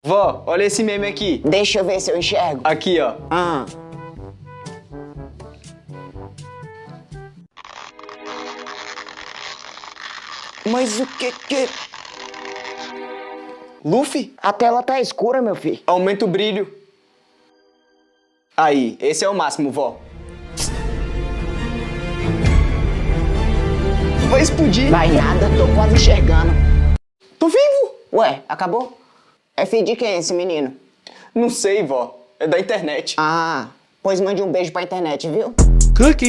Vó, olha esse meme aqui. Deixa eu ver se eu enxergo. Aqui, ó. Ah. Mas o que? Luffy, A tela tá escura, meu filho. aumenta o brilho. Aí, esse é o máximo, vó. Vai explodir. Vai nada, tô quase enxergando. Tô vivo. Ué, acabou? É filho de quem esse menino? Não sei, vó. É da internet. Ah, pois mande um beijo pra internet, viu? Cookie.